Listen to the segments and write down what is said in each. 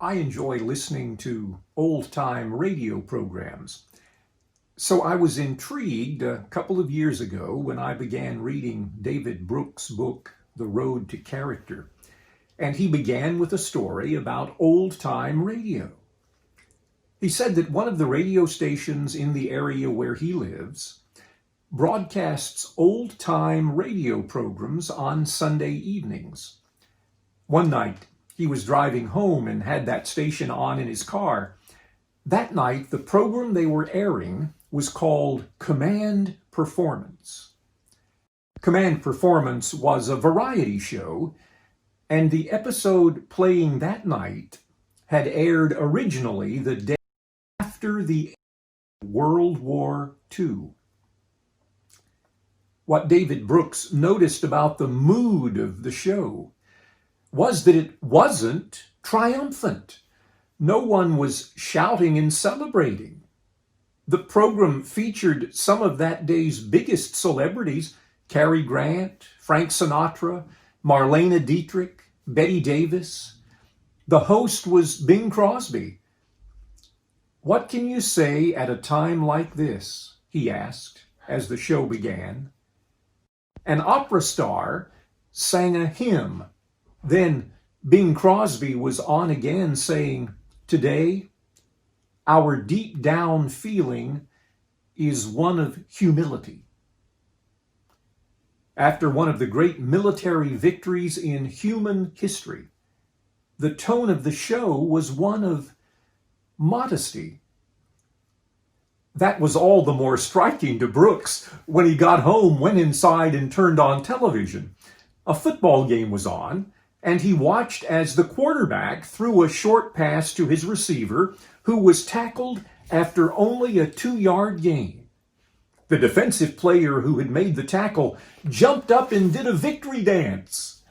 I enjoy listening to old-time radio programs. So I was intrigued a couple of years ago when I began reading David Brooks' book, The Road to Character. And he began with a story about old-time radio. He said that one of the radio stations in the area where he lives broadcasts old-time radio programs on Sunday evenings. One night, he was driving home and had that station on in his car. That night, the program they were airing was called Command Performance. Command Performance was a variety show, and the episode playing that night had aired originally the day after the World War II. What David Brooks noticed about the mood of the show was that it wasn't triumphant. No one was shouting and celebrating. The program featured some of that day's biggest celebrities: Cary Grant, Frank Sinatra, Marlene Dietrich, Betty Davis. The host was Bing Crosby. "What can you say at a time like this?" he asked as the show began. An opera star sang a hymn. Then Bing Crosby was on again saying, "Today, our deep down feeling is one of humility." After one of the great military victories in human history, the tone of the show was one of modesty. That was all the more striking to Brooks when he got home, went inside, and turned on television. A football game was on, and he watched as the quarterback threw a short pass to his receiver, who was tackled after only a 2-yard gain. The defensive player who had made the tackle jumped up and did a victory dance.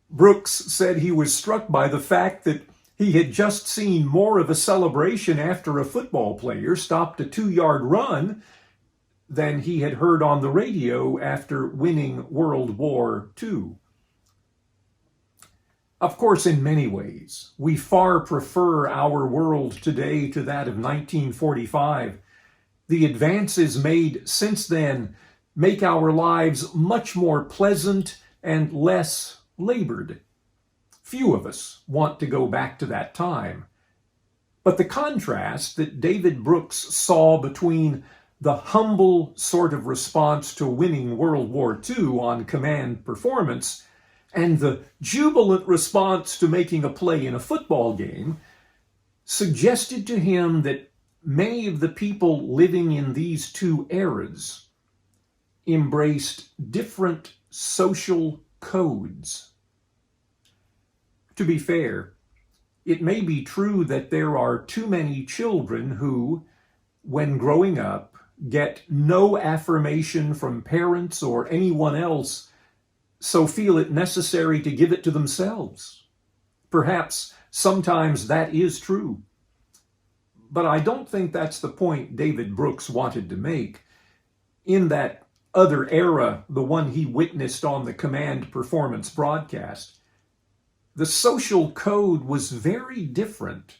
Brooks said he was struck by the fact that he had just seen more of a celebration after a football player stopped a 2-yard run than he had heard on the radio after winning World War II. Of course, in many ways, we far prefer our world today to that of 1945. The advances made since then make our lives much more pleasant and less labored. Few of us want to go back to that time. But the contrast that David Brooks saw between the humble sort of response to winning World War II on Command Performance and the jubilant response to making a play in a football game suggested to him that many of the people living in these two eras embraced different social codes. To be fair, it may be true that there are too many children who, when growing up, get no affirmation from parents or anyone else, so feel it necessary to give it to themselves. Perhaps sometimes that is true. But I don't think that's the point David Brooks wanted to make. In that other era, the one he witnessed on the Command Performance broadcast, the social code was very different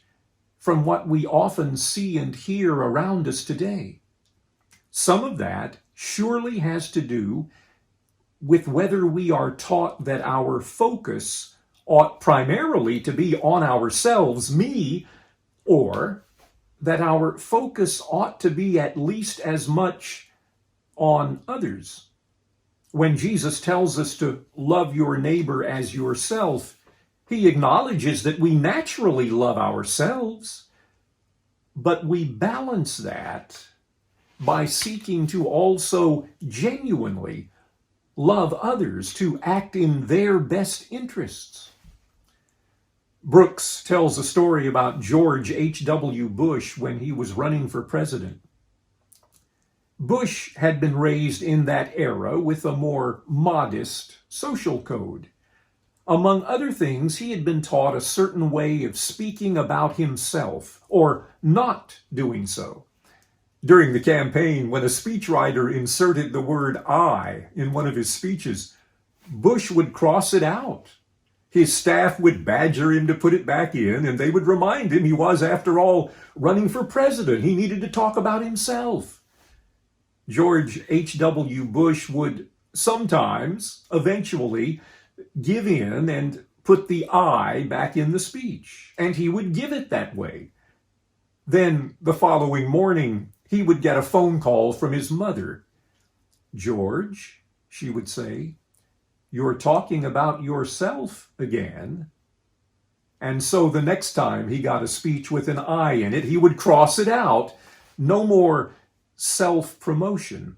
from what we often see and hear around us today. Some of that surely has to do with whether we are taught that our focus ought primarily to be on ourselves, me, or that our focus ought to be at least as much on others. When Jesus tells us to love your neighbor as yourself, he acknowledges that we naturally love ourselves, but we balance that by seeking to also genuinely love others, to act in their best interests. Brooks tells a story about George H.W. Bush when he was running for president. Bush had been raised in that era with a more modest social code. Among other things, he had been taught a certain way of speaking about himself, or not doing so. During the campaign, when a speechwriter inserted the word "I" in one of his speeches, Bush would cross it out. His staff would badger him to put it back in, and they would remind him he was, after all, running for president. He needed to talk about himself. George H.W. Bush would sometimes, eventually, give in and put the I back in the speech, and he would give it that way. Then, the following morning, he would get a phone call from his mother. "George," she would say, "you're talking about yourself again." And so the next time he got a speech with an I in it, he would cross it out. No more self-promotion.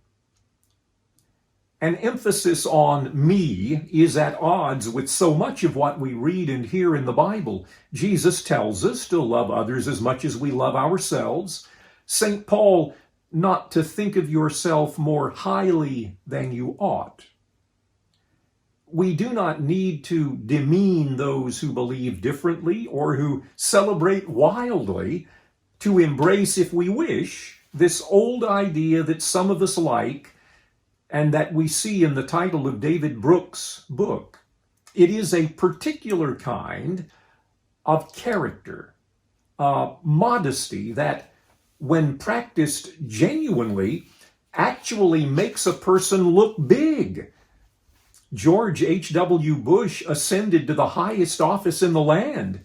An emphasis on me is at odds with so much of what we read and hear in the Bible. Jesus tells us to love others as much as we love ourselves. St. Paul, not to think of yourself more highly than you ought. We do not need to demean those who believe differently or who celebrate wildly, to embrace, if we wish, this old idea that some of us like and that we see in the title of David Brooks' book. It is a particular kind of character, modesty that, when practiced genuinely, actually makes a person look big. George H.W. Bush ascended to the highest office in the land,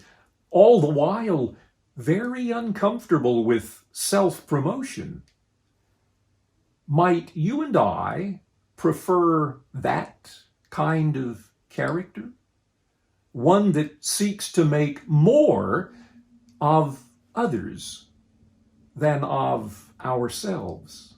all the while very uncomfortable with self-promotion. Might you and I prefer that kind of character? One that seeks to make more of others than of ourselves.